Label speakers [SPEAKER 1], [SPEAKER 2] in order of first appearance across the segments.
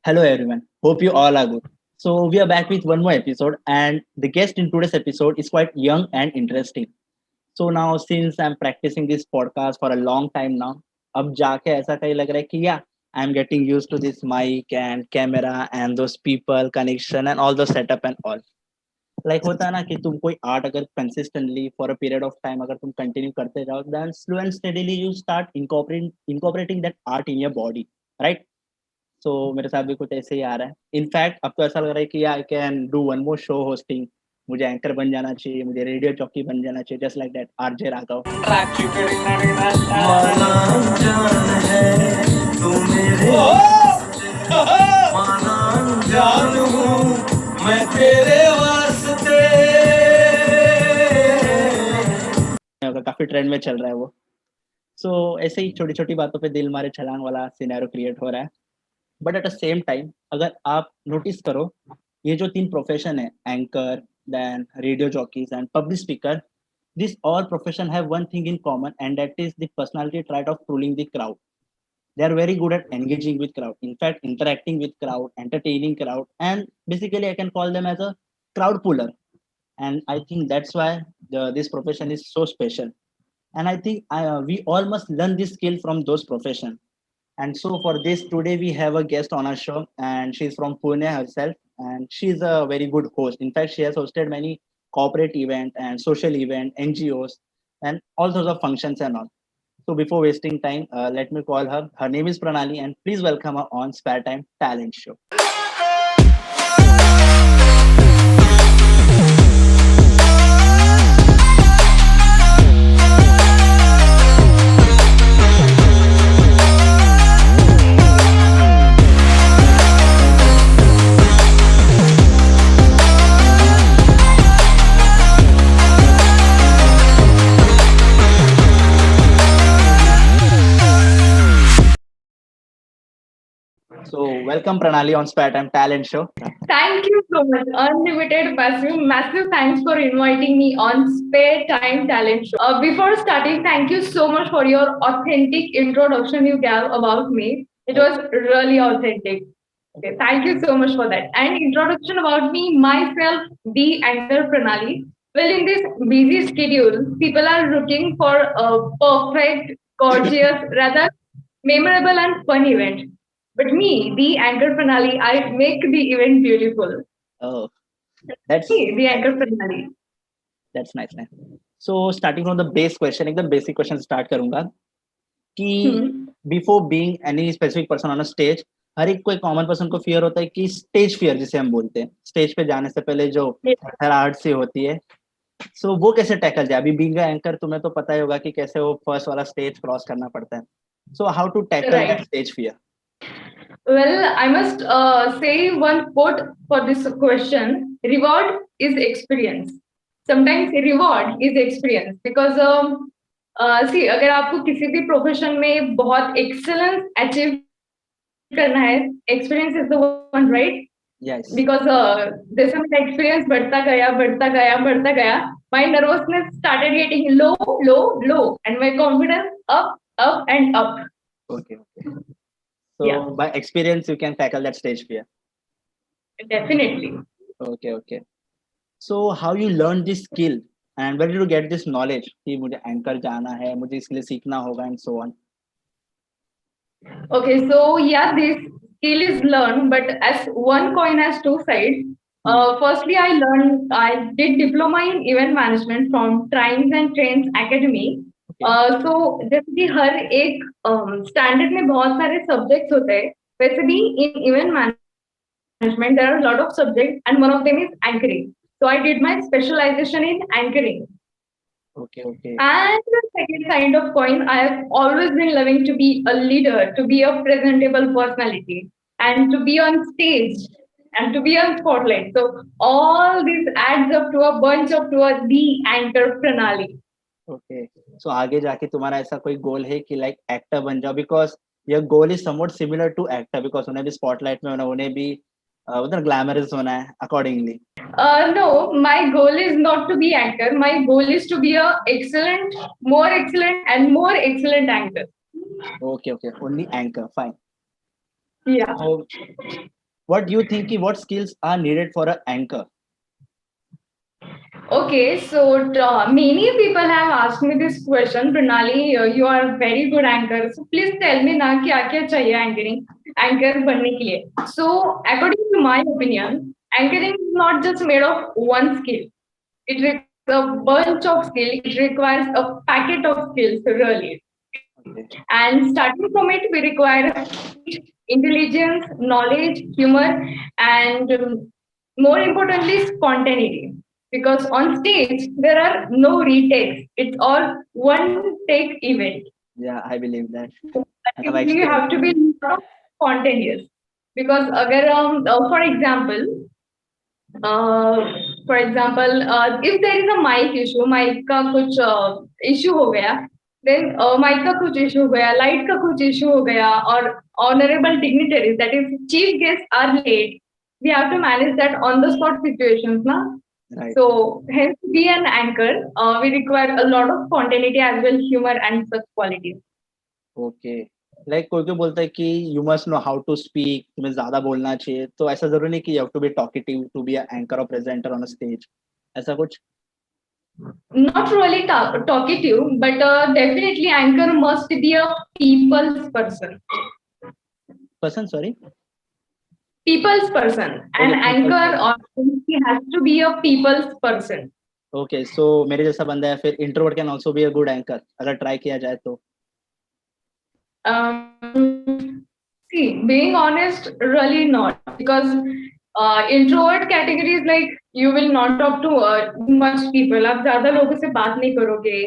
[SPEAKER 1] Hello, everyone. Hope you all are good. So, we are back with one more episode, and the guest in today's episode is quite young and interesting. So, now since I'm practicing this podcast for a long time now, अब जाके ऐसा कहीं लग रहा है कि yeah, I'm getting used to this mic and camera and those people connection and all the setup and all. Like होता है ना कि तुम कोई आर्ट अगर consistently for a period of time अगर तुम continue करते जाओ, then slow and steadily you start incorporating that art in your body, right? सो मेरे साथ भी कुछ ऐसे ही आ रहा है। इनफैक्ट अब तो ऐसा लग रहा है कि I can do one more show hosting. मुझे एंकर बन जाना चाहिए, मुझे रेडियो जॉकी बन जाना चाहिए, just like that RJ Raghav.
[SPEAKER 2] माना अनजान है तू मेरे माना अनजान हूँ मैं तेरे वास्ते
[SPEAKER 1] काफी ट्रेंड में चल रहा है वो। सो ऐसे ही छोटी छोटी बातों पे दिल मारे छलांग वाला सिनेरियो क्रिएट हो रहा है। But at the same time अगर आप नोटिस करो, ये जो तीन प्रोफेशन है, anchor, then radio jockeys and public speaker, this all profession have one thing in common and that is the personality trait of ruling the crowd. They are very good at engaging with crowd, in fact interacting with crowd, entertaining crowd, and basically I can call them as a crowd puller. And I think that's why this profession is so special. And I think we all must learn this skill from those profession. And so for this today we have a guest on our show, and she's from Pune herself, and she's a very good host. In fact, she has hosted many corporate event and social event, NGOs, and all sorts of functions and all. So before wasting time, let me call her. Her name is Pranali, and please welcome her on Spare Time Talent Show. So welcome Pranali on Spare Time Talent Show.
[SPEAKER 3] Thank you so much. Unlimited massive thanks for inviting me on Spare Time Talent Show. Before starting, thank you so much for your authentic introduction you gave about me. It was really authentic. Okay, thank you so much for that. And introduction about me, myself, the anchor Pranali. Well, in this busy schedule, people are looking for a perfect, gorgeous, rather memorable and fun event. But me, the anchor Pranali, I make the event beautiful.
[SPEAKER 1] Oh, that's
[SPEAKER 3] Me, the anchor Pranali.
[SPEAKER 1] that's nice. Nice. So starting from the base question, एकदम basic question start करूंगा कि before being any specific person on a stage, हर एक कोई common person को fear होता है कि stage fear जिसे हम बोलते हैं, स्टेज पे जाने से पहले जो हड़बड़ाहट सी होती है। सो वो कैसे टैकल जाए? अभी बीइंग एंकर तुम्हें तो पता ही होगा कि कैसे वो फर्स्ट वाला स्टेज क्रॉस करना पड़ता है। So how to tackle that stage fear?
[SPEAKER 3] Well, I must say one quote for this question. Reward is experience. Sometimes reward is experience because see, अगर आपको किसी भी प्रोफेशन में बहुत एक्सेलेंस अचीव करना है, experience is the one, right?
[SPEAKER 1] Yes.
[SPEAKER 3] Because जैसे मेरा experience बढ़ता गया, my nervousness started getting low, and my confidence up and up.
[SPEAKER 1] Okay. So by experience, you can tackle that stage fear.
[SPEAKER 3] Definitely.
[SPEAKER 1] Okay. So how you learn this skill and where did you get this knowledge कि मुझे anchor जाना है, मुझे इसके लिए सीखना होगा and so on?
[SPEAKER 3] Okay, so yeah, this skill is learned, but as one coin has two sides. Firstly, I did diploma in event management from Trimes and Trains Academy. So जैसे कि हर एक स्टैंडर्ड में बहुत सारे subjects होते हैं, वैसे भी इन event management there are a lot of subjects and one of them is anchoring. So I did my specialization in anchoring.
[SPEAKER 1] Okay.
[SPEAKER 3] And the second kind of coin, I have always been loving to be a leader, to be a presentable personality, and to be on stage, and to be on spotlight. So all this adds up to a bunch of to a the anchor Pranali.
[SPEAKER 1] Okay. So आगे जाके तुम्हारा ऐसा कोई गोल है कि like actor बन जाओ? Because your goal is something similar to actor, because उन्हें भी स्पॉटलाइट में उन्हें भी उधर ग्लैमरस होना है accordingly.
[SPEAKER 3] No, my goal is not to be anchor. My goal is to be a excellent, more excellent, and more excellent anchor.
[SPEAKER 1] Okay. Only anchor. Fine.
[SPEAKER 3] Yeah.
[SPEAKER 1] So what do you think what skills are needed for an anchor?
[SPEAKER 3] Okay, so many people have asked me this question. Pranali, you are very good anchor. So please tell me ना क्या क्या चाहिए anchor बनने के लिए. So according to my opinion, anchoring is not just made of one skill. It requires a bunch of skill. It requires a packet of skills really.
[SPEAKER 1] Okay.
[SPEAKER 3] And starting from it, we require intelligence, knowledge, humor, and more importantly, spontaneity. Because on stage, there are no retakes. It's all one take event.
[SPEAKER 1] Yeah, I believe that. I have
[SPEAKER 3] You
[SPEAKER 1] experienced.
[SPEAKER 3] have to be spontaneous. Because अगर uh, for example, if there is a mic issue, mic का कुछ issue हो गया, then mic का कुछ issue हो गया, light का कुछ issue हो गया, और honorable dignitaries, that is chief guests are late. We have to manage that on the spot situations, na?
[SPEAKER 1] Right.
[SPEAKER 3] So hence to be an anchor, we require a lot of spontaneity as well, humor and such qualities.
[SPEAKER 1] Okay, like कोई कोई बोलता है कि you must know how to speak, तुम्हें ज्यादा बोलना चाहिए, तो ऐसा जरूरी नहीं कि you have to be talkative to be anchor और प्रेजेंटर ऑन स्टेज, ऐसा कुछ?
[SPEAKER 3] Not really talkative, but definitely anchor must be a people's person.
[SPEAKER 1] Person, sorry?
[SPEAKER 3] People's person. An
[SPEAKER 1] Okay, people
[SPEAKER 3] anchor
[SPEAKER 1] person.
[SPEAKER 3] or he has to be a people's person.
[SPEAKER 1] Okay, so मेरे जैसा बंदा है फिर introvert can also be a good anchor अगर try किया जाए तो?
[SPEAKER 3] See, being honest, really not, because introvert category is like you will not talk to much people. आप ज़्यादा लोगों से बात नहीं करोगे.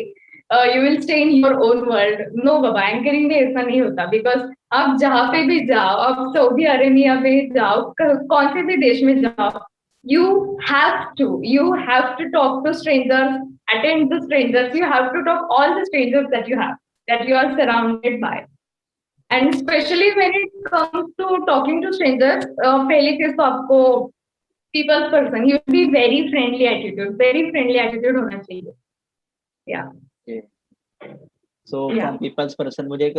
[SPEAKER 3] You will stay in your own world. No Baba, anchoring में ऐसा नहीं होता, because आप जहाँ पे भी जाओ, आप सऊदी अरेबिया में जाओ, कौन से भी देश में जाओ, you have to talk to strangers, attend to strangers. You have to talk all the strangers that you are surrounded by. And especially when it comes to talking to strangers, पहली चीज तो आपको people's person, you should be very friendly attitude होना चाहिए. Yeah.
[SPEAKER 1] So from people's person मुझे एक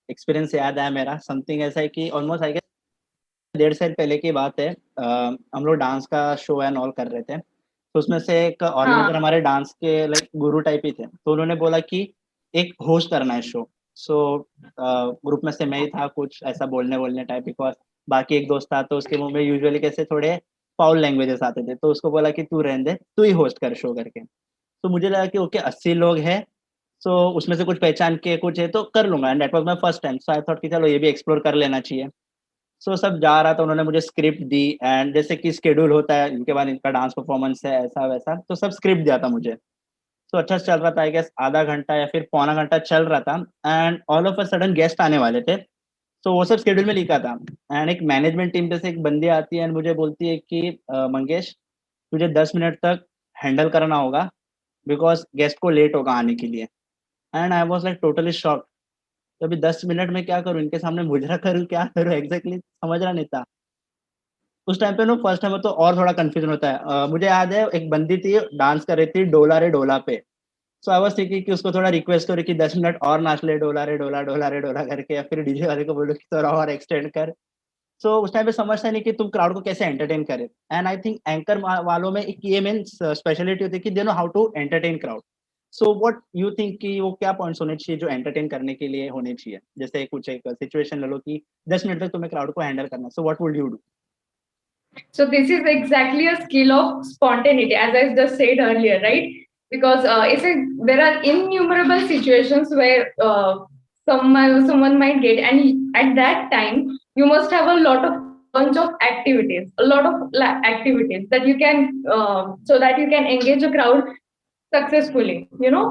[SPEAKER 1] experience याद आया मेरा, समथिंग ऐसा है कि ऑलमोस्ट आई गेस 1.5 साल पहले की बात है। हम लोग डांस का शो एंड ऑल कर रहे थे, तो उसमें से एक ऑर्गेनाइजर हमारे डांस के लाइक गुरु टाइप ही थे, तो उन्होंने बोला कि एक होस्ट करना है शो। सो ग्रुप में से मैं ही था कुछ ऐसा बोलने टाइप, बिकॉज बाकी एक दोस्त था तो उसके मुंह में यूजुअली कैसे थोड़े फाउल लैंग्वेजेस आते थे, तो उसको बोला कि तू रहने दे, तू ही होस्ट कर शो करके। तो मुझे लगा कि ओके 80 लोग हैं, सो उसमें से कुछ पहचान के कुछ है तो कर लूंगा, and that was my first time, so I thought कि चलो ये भी एक्सप्लोर कर लेना चाहिए। सो सब जा रहा था, उन्होंने मुझे स्क्रिप्ट दी, एंड जैसे कि शेड्यूल होता है इनके बाद इनका डांस परफॉर्मेंस है ऐसा वैसा, तो सब स्क्रिप्ट दिया था मुझे। तो अच्छा चल रहा था, आई गेस आधा घंटा या फिर पौना घंटा चल रहा था, and all of a sudden guest आने वाले थे, तो वो सब शेड्यूल में लिखा था। एंड एक मैनेजमेंट टीम पे से एक बंदी आती है एंड मुझे बोलती है कि मंगेश, तुझे 10 मिनट तक हैंडल करना होगा, बिकॉज गेस्ट को लेट होगा आने के लिए। And I was like totally shocked. तो अभी 10 मिनट में क्या करूँ, इनके सामने मुजरा करूँ, क्या करूँ, एग्जैक्टली समझ रहा नहीं था उस टाइम पे। नो फर्स्ट टाइम तो और थोड़ा कंफ्यूजन होता है। मुझे याद है एक बंदी थी डांस कर रही थी डोला रे डोला पे, सो आई वाज थिंकिंग कि उसको थोड़ा रिक्वेस्ट करूँ कि 10 मिनट और नाच ले डोला रे डोला डोला रे डोला करके, या फिर डीजे वाले को बोलो कि थोड़ा और एक्सटेंड कर। सो उस टाइम पे समझता नहीं कि तुम क्राउड को कैसे एंटरटेन करे। एंड आई थिंक एंकर वालों में एक ये मेन स्पेशलिटी होती है कि they know how to entertain crowd. So what you think कि वो क्या पॉइंट्स होने चाहिए जो एंटरटेन करने के लिए होने चाहिए? जैसे कुछ एक सिचुएशन ले लो कि 10 मिनट तक तुम्हें क्राउड को हैंडल करना, so what would you do?
[SPEAKER 3] So this is exactly a skill of spontaneity, as I just said earlier, right? Because there are innumerable situations where someone might get, and at that time you must have a lot of bunch of activities, activities that you can so that you can engage a crowd successfully, you know.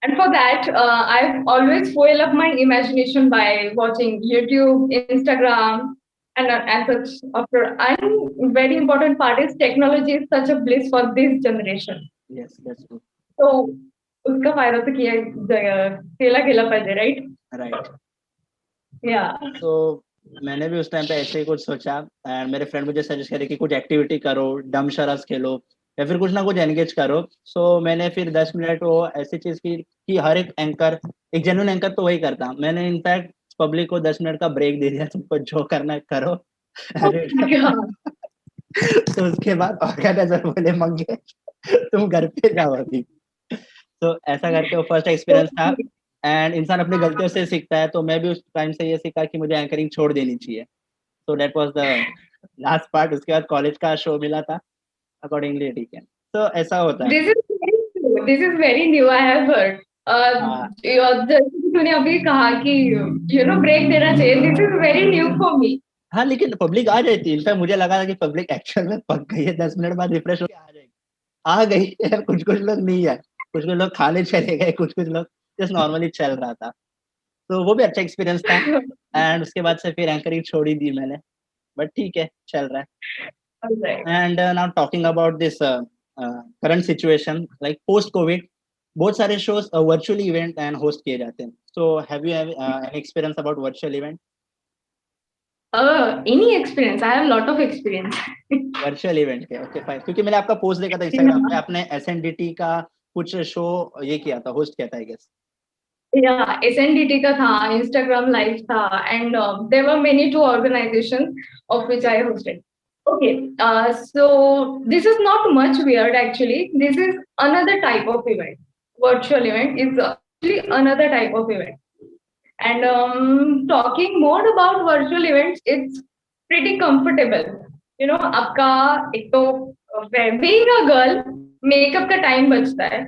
[SPEAKER 3] And for that, I've always fuel up my imagination by watching YouTube, Instagram, and such. And very important part is technology is such a bliss for this generation.
[SPEAKER 1] Yes, that's true.
[SPEAKER 3] So उसका फायदा तो किया केला केला पाहिजे, right?
[SPEAKER 1] Right.
[SPEAKER 3] Yeah.
[SPEAKER 1] तो मैंने भी उस टाइम पे ऐसे ही कुछ सोचा, एंड मेरे फ्रेंड मुझे सजेस्ट करे कि कुछ एक्टिविटी करो, डम शरास खेलो, या फिर कुछ ना कुछ एंगेज करो। सो मैंने फिर 10 मिनट वो ऐसी चीज की कि हर एक एंकर, एक जेन्युइन एंकर तो वही करता। मैंने इनफैक्ट पब्लिक को 10 मिनट का ब्रेक दे दिया, तुमको जो करना है करो।
[SPEAKER 3] Oh
[SPEAKER 1] अरे
[SPEAKER 3] my God.
[SPEAKER 1] तो उसके बाद ऑर्गेनाइजर बोले मंगे तुम घर पे जाओ अभी। तो ऐसा करके वो फर्स्ट एक्सपीरियंस था
[SPEAKER 3] Okay.
[SPEAKER 1] एंड इंसान अपनी गलतियों से सीखता है, तो मैं भी उस टाइम से ये सीखा कि मुझे एंकरिंग छोड़ देनी चाहिए। So that was the last part. उसके बाद कॉलेज का शो मिला था, अकॉर्डिंगली ठीक है। तो ऐसा होता है।
[SPEAKER 3] This is very new. This is very new. I have heard.
[SPEAKER 1] हाँ,
[SPEAKER 3] जैसे कि तूने अभी कहा कि ब्रेक देना चाहिए. This is very new for me.
[SPEAKER 1] हाँ, लेकिन पब्लिक आ जाती है। इनफैक्ट मुझे लगा था कि पब्लिक एक्चुअल में पक गई है, 10 मिनट बाद रिफ्रेश होके आ जाएगी। आ गई है, कुछ-कुछ लोग नहीं है। कुछ-कुछ लोग खाने चले गए, कुछ-कुछ लोग जस्ट नॉर्मली चल रहा था। तो वो भी अच्छा एक्सपीरियंस था एंड उसके बाद से फिर एंकरिंग छोड़ ही दी मैंने। बट ठीक है, चल रहा है।
[SPEAKER 3] Alright.
[SPEAKER 1] And now talking about this current situation like post Covid, बहुत सारे shows virtually event and host किए जाते हैं। So have you any experience about virtual event?
[SPEAKER 3] Any experience? I have a lot of experience.
[SPEAKER 1] Virtual event के okay fine, क्योंकि मैंने आपका post देखा था इंस्टाग्राम पे,
[SPEAKER 3] Yeah.
[SPEAKER 1] आपने एसएनडीटी का कुछ शो ये किया था, होस्ट किया था आई गेस।
[SPEAKER 3] Yeah, SNDT का था, Instagram Live था, and there were many two organizations of which I hosted. Okay, so this is not much weird actually. This is another type of event. Virtual event is actually another type of event. And talking more about virtual events, it's pretty comfortable. आपका एक तो being a girl, makeup का time बचता है.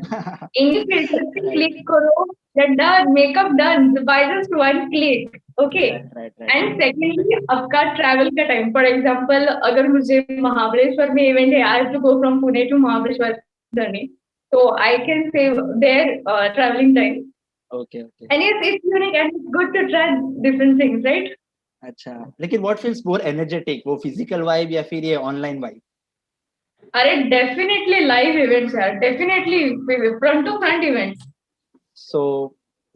[SPEAKER 3] Any filter पे click करो, you're done, makeup done by just one click. Okay.
[SPEAKER 1] Right
[SPEAKER 3] and secondly आपका travel का टाइम. फॉर एग्जाम्पल, अगर मुझे महाबलेश्वर में इवेंट है, I have to go from Pune to Mahabaleshwar journey, तो I can save their travelling time.
[SPEAKER 1] Okay okay.
[SPEAKER 3] And it's unique and it's good to try different things, right?
[SPEAKER 1] अच्छा, लेकिन what feels more energetic, वो physical vibe या फिर ये online vibe?
[SPEAKER 3] अरे definitely live events यार, definitely front to front events.
[SPEAKER 1] So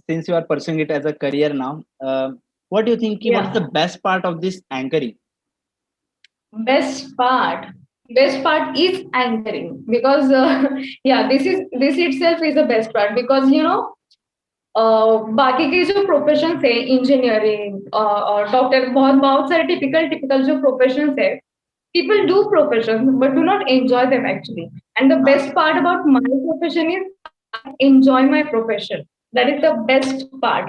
[SPEAKER 1] since you are pursuing it as a career now, what do you think what is the best part of this anchoring?
[SPEAKER 3] Best part is anchoring, because this itself is the best part, because बाकी के जो profession है, engineering और doctor, बहुत बहुत सारे typical जो profession है, people do professions but do not enjoy them actually. And the best part about my profession is I enjoy my profession. That is the best part.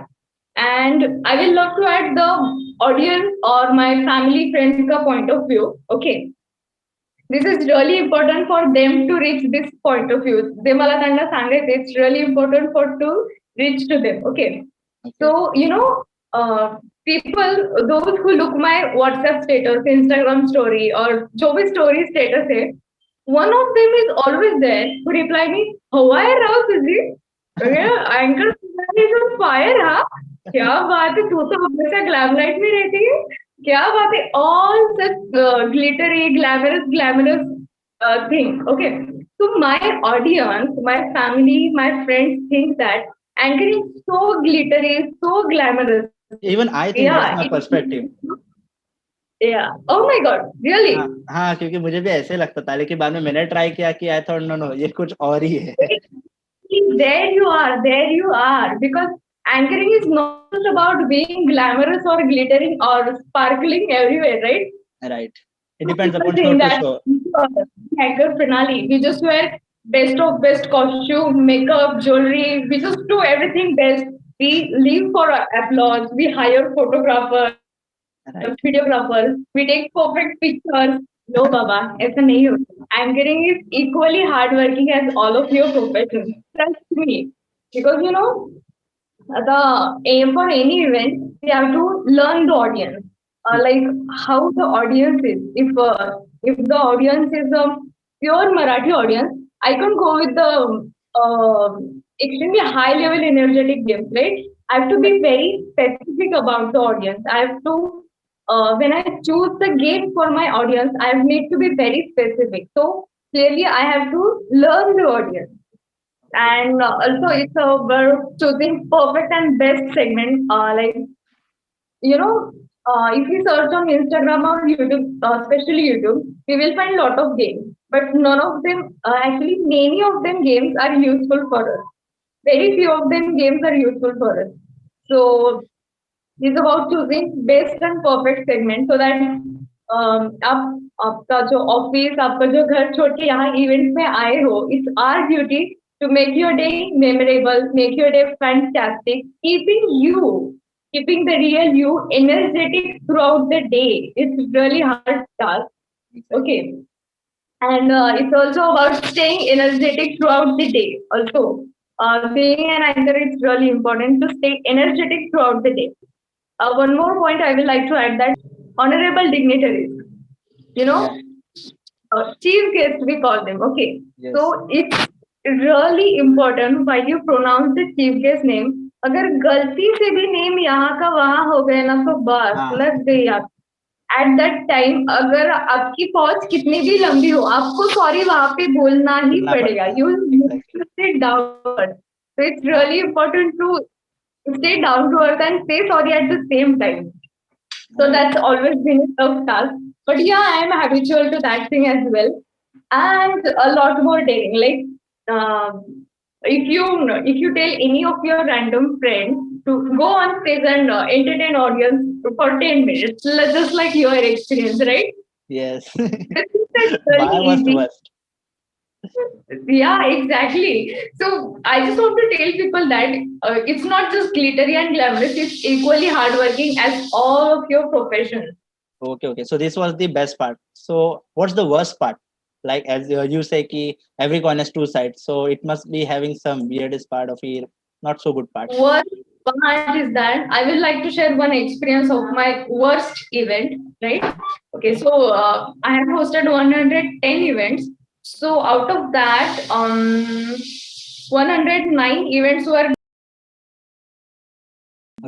[SPEAKER 3] And I will love to add the audience or my family friends ka point of view. Okay. This is really important for them to reach this point of view. They मला त्यांना सांगायचे, it's really important for to reach to them. Okay. So, people, those who look my WhatsApp status, Instagram story, or जो भी story status है, one of them is always there to reply me, how are you, Suzy? Anchor is on fire, हाँ? क्या बात है, तू तो हमेशा ग्लैमलाइट में रहती है. क्या बात है, all such glittery, glamorous things. Okay. So my audience, my family, my friends think that anchoring is so glittery, so glamorous.
[SPEAKER 1] Even I think that's my perspective.
[SPEAKER 3] Yeah. Oh my God, really?
[SPEAKER 1] हाँ, क्योंकि मुझे भी ऐसे लगता था, लेकिन बाद में मैंने ट्राई किया कि आई थॉट नो ये कुछ और ही है.
[SPEAKER 3] There you are. Because anchoring is not just about being glamorous or glittering or sparkling everywhere, right?
[SPEAKER 1] Right. It depends upon
[SPEAKER 3] People
[SPEAKER 1] show
[SPEAKER 3] think
[SPEAKER 1] to
[SPEAKER 3] that
[SPEAKER 1] show.
[SPEAKER 3] anchor finale, we just wear best of best costume, makeup, jewelry. We just do everything best. We live for applause. We hire photographers,
[SPEAKER 1] Right.
[SPEAKER 3] videographers. We take perfect pictures. No, Baba, ऐसा नहीं होता. Anchoring is equally hardworking as all of your professions. Trust me, because the aim for any event, we have to learn the audience, like how the audience is. If the audience is a pure Marathi audience, I can go with the extremely high level energetic games, right? I have to be very specific about the audience. I have to when I choose the game for my audience, I need to be very specific. So clearly, I have to learn the audience. And also, it's about choosing perfect and best segment. If you search on Instagram or YouTube, especially YouTube, we will find a lot of games. But none of them, actually, many of them games are useful for us. Very few of them games are useful for us. So is about choosing best and perfect segment so that आप आपका जो office आपका जो घर छोड़ के यहाँ event में आए हो, it's our duty to make your day memorable, make your day fantastic, keeping the real you energetic throughout the day. It's really hard task. Okay. And it's also about staying energetic throughout the day. Also, being an anchor, it's really important to stay energetic throughout the day. One more point I will like to add that honorable dignitaries, you know, chief guests we call them. Okay,
[SPEAKER 1] Yes.
[SPEAKER 3] so it's really important while you pronounce the chief guest name. अगर गलती से भी name यहाँ का वहाँ हो गया ना तो बस
[SPEAKER 1] हाँ.
[SPEAKER 3] लग गई आप. एट दैट टाइम अगर आपकी पहुंच कितनी भी लंबी हो आपको सॉरी वहां पे बोलना ही
[SPEAKER 1] बोलना
[SPEAKER 3] पड़ेगा.
[SPEAKER 1] पड़ता है.
[SPEAKER 3] You
[SPEAKER 1] Exactly.
[SPEAKER 3] Stay down. So it's really important to stay down to earth and say sorry at the same time. So that's always been a tough task. But yeah, I am habitual to that thing as well. And a lot more daring. Like if you tell any of your random friends to go on stage and entertain audience for 10 minutes, just like your experience, right?
[SPEAKER 1] Yes.
[SPEAKER 3] That's
[SPEAKER 1] Why
[SPEAKER 3] very
[SPEAKER 1] was
[SPEAKER 3] easy.
[SPEAKER 1] worst?
[SPEAKER 3] Yeah, exactly. So I just want to tell people that it's not just glittery and glamorous, it's equally hardworking as all of your professions.
[SPEAKER 1] Okay. So this was the best part. So what's the worst part? Like as you say, ki every coin has two sides. So it must be having some weirdest part of it, not so good part.
[SPEAKER 3] Worst part is that I will like to share one experience of my worst event, right? Okay, so I have hosted 110 events. So out of that, 109 events were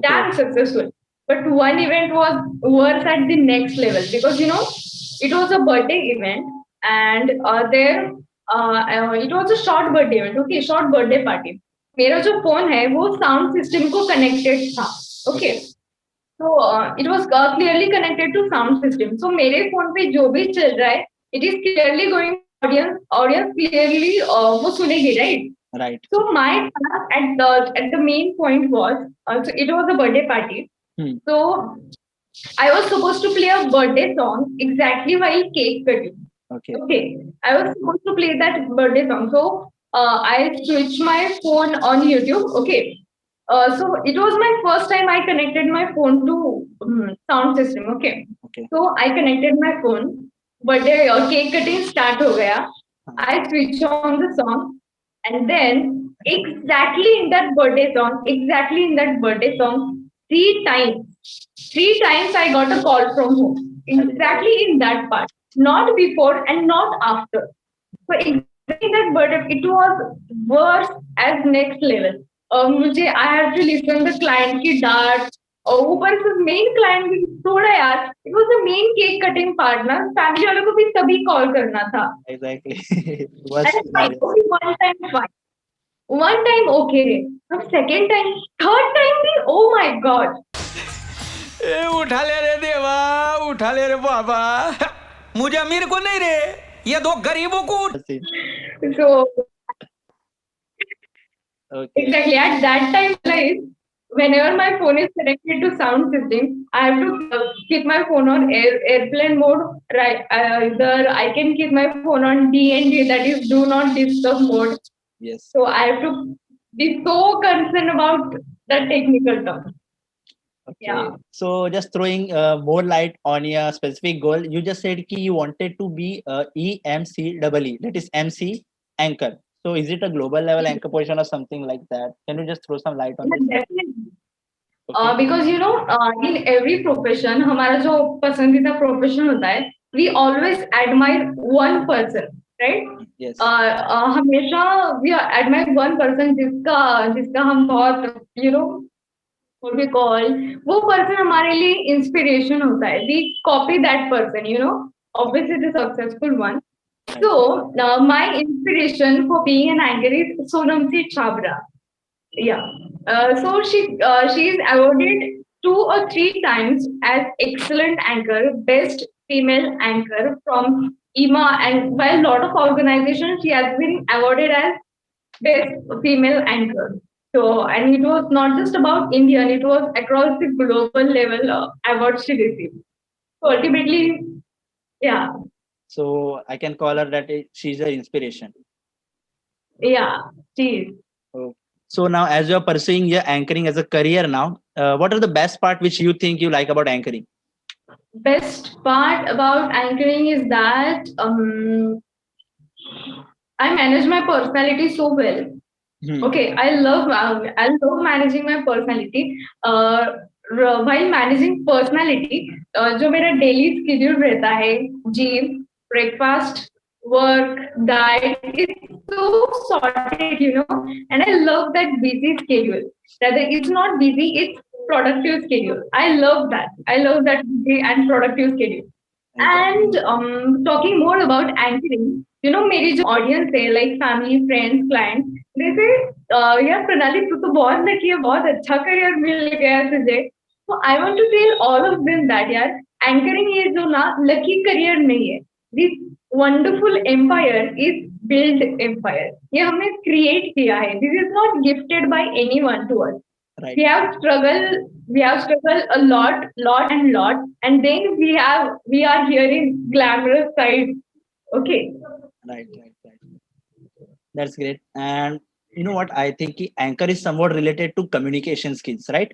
[SPEAKER 3] damn successful. But one event was worse at the next level because it was a birthday event and it was a short birthday event. Okay, short birthday party. मेरा जो phone है वो sound system को connected था. Okay, तो it was clearly connected to sound system. So मेरे phone पे जो भी चल रहा है it is clearly going audience clearly वो सुनेगी, right?
[SPEAKER 1] Right.
[SPEAKER 3] So my task at the main point was so it was a birthday party. So I was supposed to play a birthday song exactly while cake cutting. Okay. I was supposed to play that birthday song. So I switched my phone on YouTube. Okay. So it was my first time I connected my phone to sound system. Okay. So I connected my phone. Birthday cake cutting start हो गया. I switched on the song. And then exactly in that birthday song, three times I got a call from home. Exactly in that part. Not before and not after. So exactly in that birthday, it was worse as next level. मुझे I have to listen the client की डांट और ऊपर से main client भी थोड़ा यार. It was the main cake cutting part ना. फैमिली वालों को भी तभी कॉल करना था.
[SPEAKER 1] Exactly.
[SPEAKER 3] One time okay, second time, third time भी, oh my god.
[SPEAKER 2] ए उठा ले रे देवा, उठा ले रे बाबा. मुझे अमीर को नहीं रे, ये दो गरीबों को.
[SPEAKER 3] So exactly at that time, like whenever my phone is connected to sound system, I have to keep my phone on airplane mode. Right, either I can keep my phone on DND, that is do not disturb mode.
[SPEAKER 1] Yes.
[SPEAKER 3] So I have to be so concerned about the technical term.
[SPEAKER 1] Okay.
[SPEAKER 3] Yeah.
[SPEAKER 1] So just throwing more light on your specific goal, you just said ki you wanted to be EMCEE, that is MC anchor. So is it a global level anchor position or something like that? Can you just throw some light on this?
[SPEAKER 3] Definitely. Because in every profession, हमारा जो पसंदीदा profession होता है, we always admire one person, right?
[SPEAKER 1] Yes.
[SPEAKER 3] हमेशा we admire one person जिसका हम बहुत what we call, वो person हमारे लिए inspiration होता है. We copy that person, obviously the successful one. So my inspiration for being an anchor is Sonamji Chabra. Yeah. So she is awarded 2 or 3 times as excellent anchor, best female anchor from IMA, and by a lot of organizations she has been awarded as best female anchor. So, and it was not just about Indian, it was across the global level awards she received. So ultimately, yeah,
[SPEAKER 1] So I can call her that she's an inspiration.
[SPEAKER 3] yeah, she is.
[SPEAKER 1] Oh. So now, as you're pursuing your anchoring as a career now, what are the best part which you think you like about anchoring?
[SPEAKER 3] Best part about anchoring is that I manage my personality so well.
[SPEAKER 1] Hmm.
[SPEAKER 3] Okay, I love managing my personality. While managing personality, जो मेरा daily schedule रहता है, gym, breakfast, work, diet, it's so sorted, and I love that busy schedule. Rather, it's not busy, it's productive schedule. I love that. I love that busy and productive schedule. And talking more about anchoring, मेरी जो audience है, like family, friends, clients, they say, यार प्रणाली तू तो बहुत lucky है, बहुत अच्छा career मिल गया है तुझे. So I want to tell all of them that यार anchoring ये जो ना lucky career नहीं है. This wonderful empire is built empire. ये हमने create किया है. This is not gifted by anyone to us.
[SPEAKER 1] Right.
[SPEAKER 3] We have struggled a lot, and then we are here in glamorous side. Okay.
[SPEAKER 1] Right. That's great. And you know what? I think anchor is somewhat related to communication skills, right?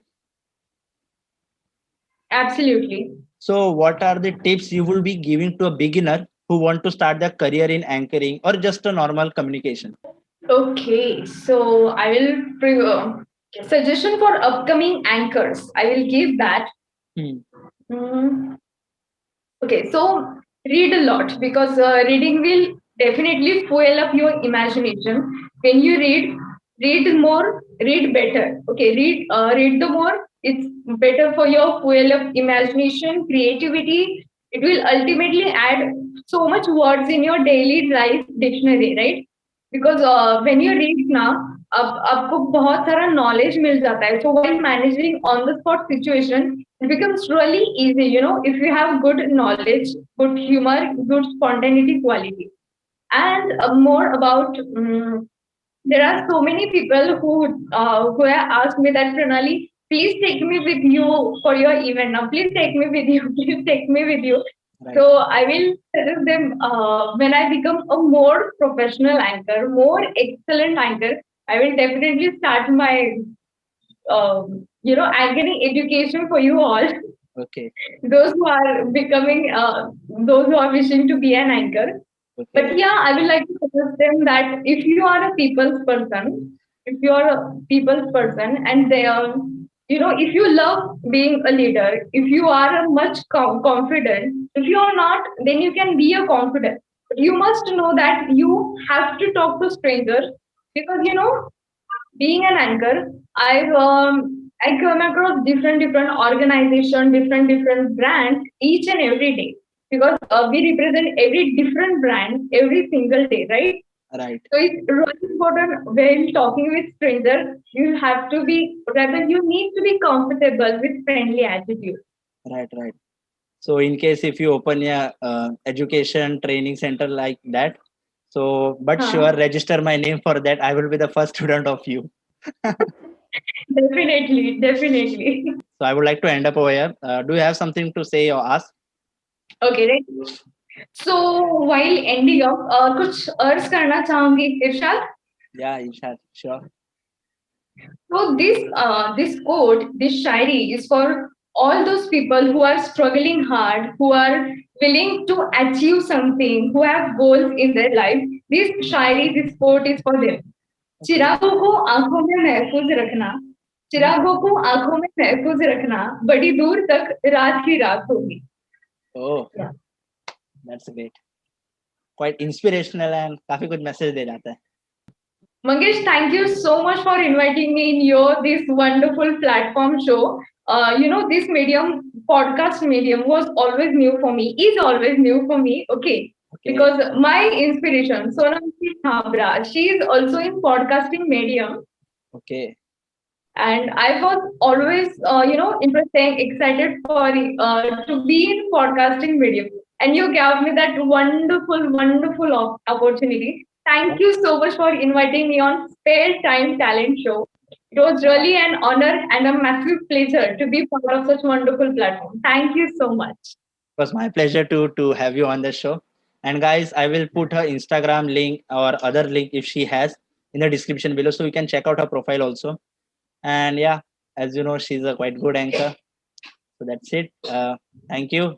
[SPEAKER 3] Absolutely.
[SPEAKER 1] So what are the tips you will be giving to a beginner who want to start their career in anchoring or just a normal communication?
[SPEAKER 3] Okay, so I will suggestion for upcoming anchors. I will give that. Mm, Okay, so read a lot because reading will definitely fuel up your imagination. When you read more, read better. Okay, read the more. It's better for your fuel of imagination, creativity. It will ultimately add so much words in your daily life dictionary, right? Because when you read now, अब आपको बहुत सारा knowledge मिल जाता है. So while managing on the spot situation, it becomes really easy, if you have good knowledge, good humor, good spontaneity quality. And more about, there are so many people who have asked me that, Pranali, please take me with you for your event now. Please take me with you. Please take me with you.
[SPEAKER 1] Right.
[SPEAKER 3] So I will suggest them when I become a more professional anchor, more excellent anchor, I will definitely start my anchoring education for you all.
[SPEAKER 1] Okay.
[SPEAKER 3] Those who are becoming, those who are wishing to be an anchor.
[SPEAKER 1] Okay.
[SPEAKER 3] But yeah, I would like to suggest them that if you are a people's person, and they if you love being a leader, if you are a much confident, if you are not, then you can be a confident. But you must know that you have to talk to strangers because being an anchor, I come across different organization, different brands each and every day because we represent every different brand every single day, right?
[SPEAKER 1] Right.
[SPEAKER 3] So it's really important when talking with strangers. You need to be comfortable with friendly attitude.
[SPEAKER 1] Right. So in case if you open a education training center like that, so but sure, register my name for that. I will be the first student of you.
[SPEAKER 3] Definitely.
[SPEAKER 1] So I would like to end up over here. Do you have something to say or ask?
[SPEAKER 3] Okay, right. So while ending up, कुछ अर्ज करना चाहूंगी इरशाद.
[SPEAKER 1] Yeah, Irshad, sure.
[SPEAKER 3] So this quote, this shairi is for all those people who are struggling hard, who are willing to achieve something, who have goals in their life. This shairi, this quote is for them. चिरागों को आंखों में महफूज रखना, चिरागों को आंखों में महफूज रखना, बड़ी दूर तक रात की रात होगी.
[SPEAKER 1] Oh,
[SPEAKER 3] Yeah.
[SPEAKER 1] That's great. Quite inspirational and काफी कुछ message दे जाता है.
[SPEAKER 3] Mangesh, thank you so much for inviting me in this wonderful platform show. This podcast medium was always new for me, is always new for me. Okay. Because my inspiration, Sonamji Thabra, she is also in podcasting medium.
[SPEAKER 1] Okay.
[SPEAKER 3] And I was always, interested, excited for to be in podcasting medium. And you gave me that wonderful opportunity. Thank you so much for inviting me on Spare Time Talent Show. It was really an honor and a massive pleasure to be part of such wonderful platform. Thank you so much.
[SPEAKER 1] It was my pleasure to have you on the show. And guys, I will put her Instagram link or other link if she has in the description below, so you can check out her profile also. And yeah, as you know, she's a quite good anchor. So that's it. Thank you.